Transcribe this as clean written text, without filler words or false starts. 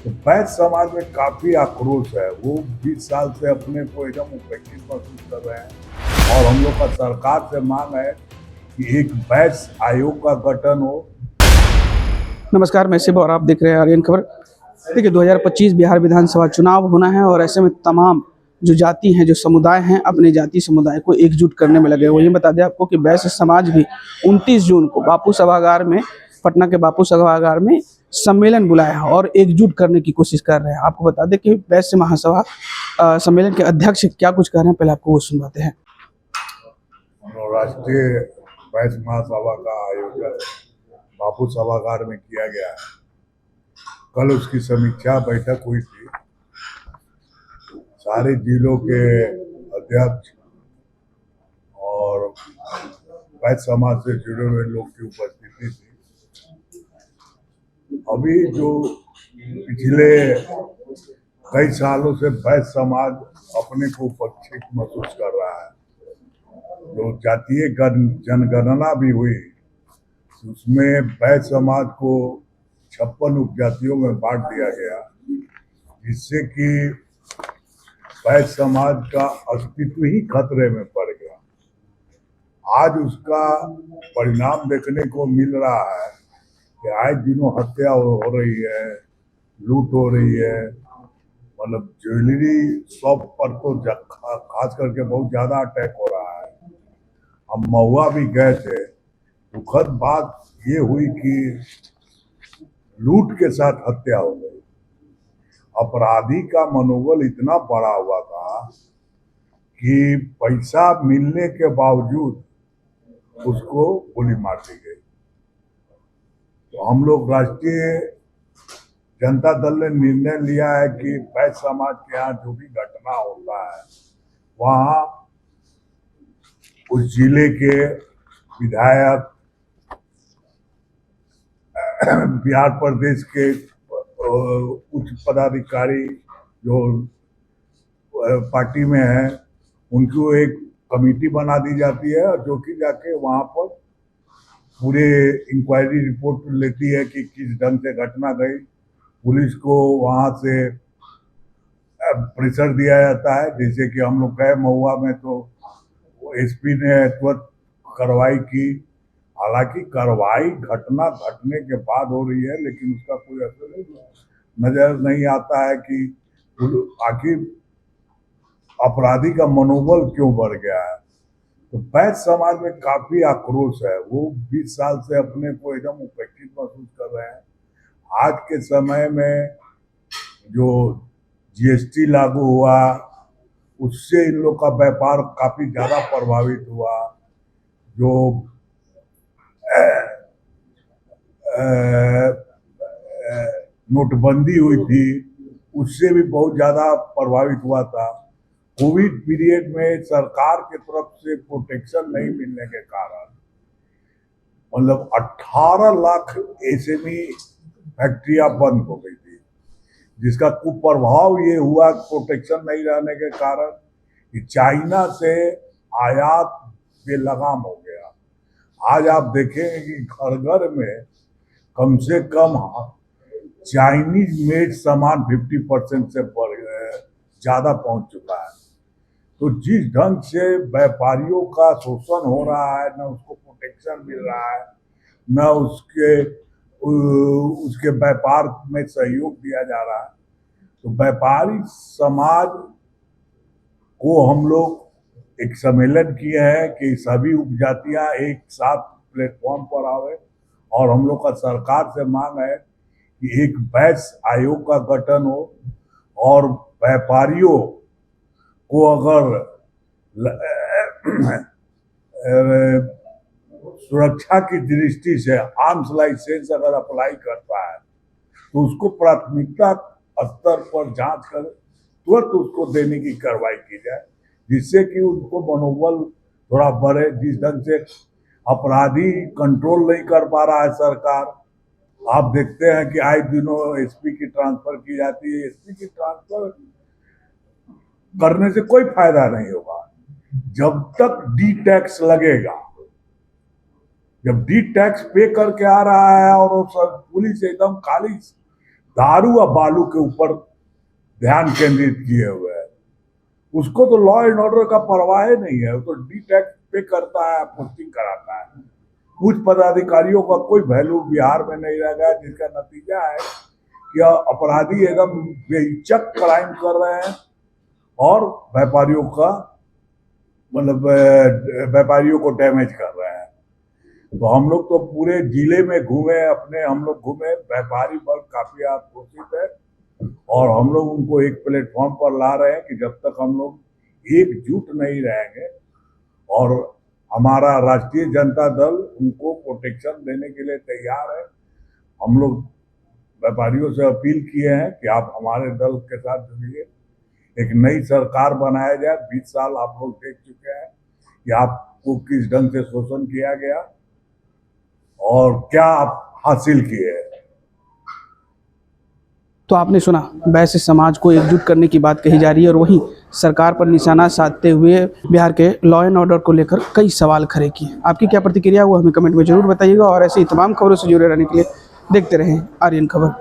तो बैच समाज में काफी आक्रोश है। वो 20 साल से अपने को एकदम उपेक्षित महसूस कर रहे हैं और हम लोग का सरकार से मांग है कि एक बैच आयोग का गठन हो। नमस्कार, मैं शिव और आप देख रहे हैं आर्यन खबर। देखिए 2025 बिहार विधानसभा चुनाव होना है और ऐसे में तमाम जो जाति हैं, जो समुदाय हैं, अपने जाति समुदाय को एकजुट करने में लगे हुए हैं। ये बता दें आपको कि वैश्य समाज भी 29 जून को बापू सभागार में, पटना के बापू सभागार में सम्मेलन बुलाया है और एकजुट करने की कोशिश कर रहे हैं। आपको बता दें कि वैश्य महासभा सम्मेलन के अध्यक्ष क्या कुछ कह रहे हैं, पहले आपको वो सुनवाते हैं। राष्ट्रीय बैच महासभा का आयोजन बापू सभागार में किया गया है। कल उसकी समीक्षा बैठक हुई थी। सारे जिलों के अध्यक्ष और बैच समाज से जुड़े हुए लोग की उपस्थिति थी। अभी जो पिछले कई सालों से बैच समाज अपने को उपेक्षित महसूस कर रहा है। जो जातीय जनगणना भी हुई, उसमें बैच समाज को 56 उपजातियों में बांट दिया गया, जिससे कि बैच समाज का अस्तित्व ही खतरे में पड़ गया। आज उसका परिणाम देखने को मिल रहा है कि आए दिनों हत्या हो रही है, लूट हो रही है। मतलब ज्वेलरी शॉप पर तो खास करके बहुत ज्यादा अटैक हो रहा है। हम महुआ भी गए थे। दुखद बात ये हुई कि लूट के साथ हत्या हो गई। अपराधी का मनोबल इतना बड़ा हुआ था कि पैसा मिलने के बावजूद उसको गोली मार दी गई। तो हम लोग राष्ट्रीय जनता दल ने निर्णय लिया है कि बैच समाज के यहाँ जो भी घटना होता है, वहाँ उस जिले के विधायक, बिहार प्रदेश के उच्च पदाधिकारी जो पार्टी में है, उनको एक कमेटी बना दी जाती है, जो कि जाके वहां पर पूरे इंक्वायरी रिपोर्ट लेती है कि किस ढंग से घटना गई। पुलिस को वहां से प्रेशर दिया जाता है। जैसे कि हम लोग गए महुआ में तो एसपी ने तुरंत कार्रवाई की। हालांकि कार्रवाई घटना घटने के बाद हो रही है, लेकिन उसका कोई असर नजर नहीं आता है कि आखिर अपराधी का मनोबल क्यों बढ़ गया है। तो बैच समाज में काफी आक्रोश है। वो 20 साल से अपने को एकदम उपेक्षित महसूस कर रहे हैं। आज के समय में जो जीएसटी लागू हुआ, उससे इन लोग का व्यापार काफी ज्यादा प्रभावित हुआ। जो नोटबंदी हुई थी, उससे भी बहुत ज्यादा प्रभावित हुआ था। कोविड पीरियड में सरकार की तरफ से प्रोटेक्शन नहीं मिलने के कारण मतलब 18 लाख एसएमई फैक्ट्रियां बंद हो गई थी, जिसका कुप्रभाव ये हुआ प्रोटेक्शन नहीं रहने के कारण कि चाइना से आयात बेलगाम हो गया। आज आप देखेंगे कि घर घर में कम से कम चाइनीज मेड सामान 50% से बढ़ ज्यादा पहुंच चुका है। तो जिस ढंग से व्यापारियों का शोषण हो रहा है, न उसको प्रोटेक्शन मिल रहा है, न उसके व्यापार में सहयोग दिया जा रहा है, तो व्यापारी समाज को हम लोग एक सम्मेलन किए हैं कि सभी उपजातियां एक साथ प्लेटफॉर्म पर आवे। और हम लोग का सरकार से मांग है कि एक बैच आयोग का गठन हो और व्यापारियों को अगर सुरक्षा की दृष्टि से आर्म्स लाइसेंस अगर अप्लाई करता है, तो उसको प्राथमिकता स्तर पर जांच कर तुरंत उसको देने की कार्रवाई की जाए, जिससे कि उनको मनोबल थोड़ा बढ़े। जिस ढंग से अपराधी कंट्रोल नहीं कर पा रहा है सरकार, आप देखते हैं कि आए दिनों एसपी की ट्रांसफर की जाती है। एसपी की ट्रांसफर करने से कोई फायदा नहीं होगा जब तक डी टैक्स लगेगा। जब डी टैक्स पे करके आ रहा है और पुलिस एकदम दारू और बालू के ऊपर ध्यान केंद्रित किए हुए है। उसको तो लॉ एंड ऑर्डर का परवाह ही नहीं है, वो तो डी टैक्स पे करता है, पोस्टिंग कराता है। कुछ पदाधिकारियों का कोई वैल्यू बिहार में नहीं रह गया, जिसका नतीजा है कि अपराधी एकदम बेहिचक क्राइम कर रहे हैं और व्यापारियों का मतलब व्यापारियों को डैमेज कर रहे हैं। तो हम लोग तो पूरे जिले में घूमे, हम लोग घूमे, व्यापारी वर्ग काफी आक्रोशित है और हम लोग उनको एक प्लेटफॉर्म पर ला रहे हैं कि जब तक हम लोग एकजुट नहीं रहेंगे और हमारा राष्ट्रीय जनता दल उनको प्रोटेक्शन देने के लिए तैयार है। हम लोग व्यापारियों से अपील किए हैं कि आप हमारे दल के साथ जुड़िए, एक नई सरकार बनाया जाए। 20 साल आप लोग देख चुके हैं कि आपको किस ढंग से शोषण किया गया और क्या आप हासिल किए हैं। तो आपने सुना, वैसे समाज को एकजुट करने की बात कही जा रही है और वहीं सरकार पर निशाना साधते हुए बिहार के लॉ एंड ऑर्डर को लेकर कई सवाल खड़े किए। आपकी क्या प्रतिक्रिया हुआ हमें कमेंट में जरूर बताइएगा और ऐसी तमाम खबरों से जुड़े रहने के लिए देखते रहें आर्यन खबर।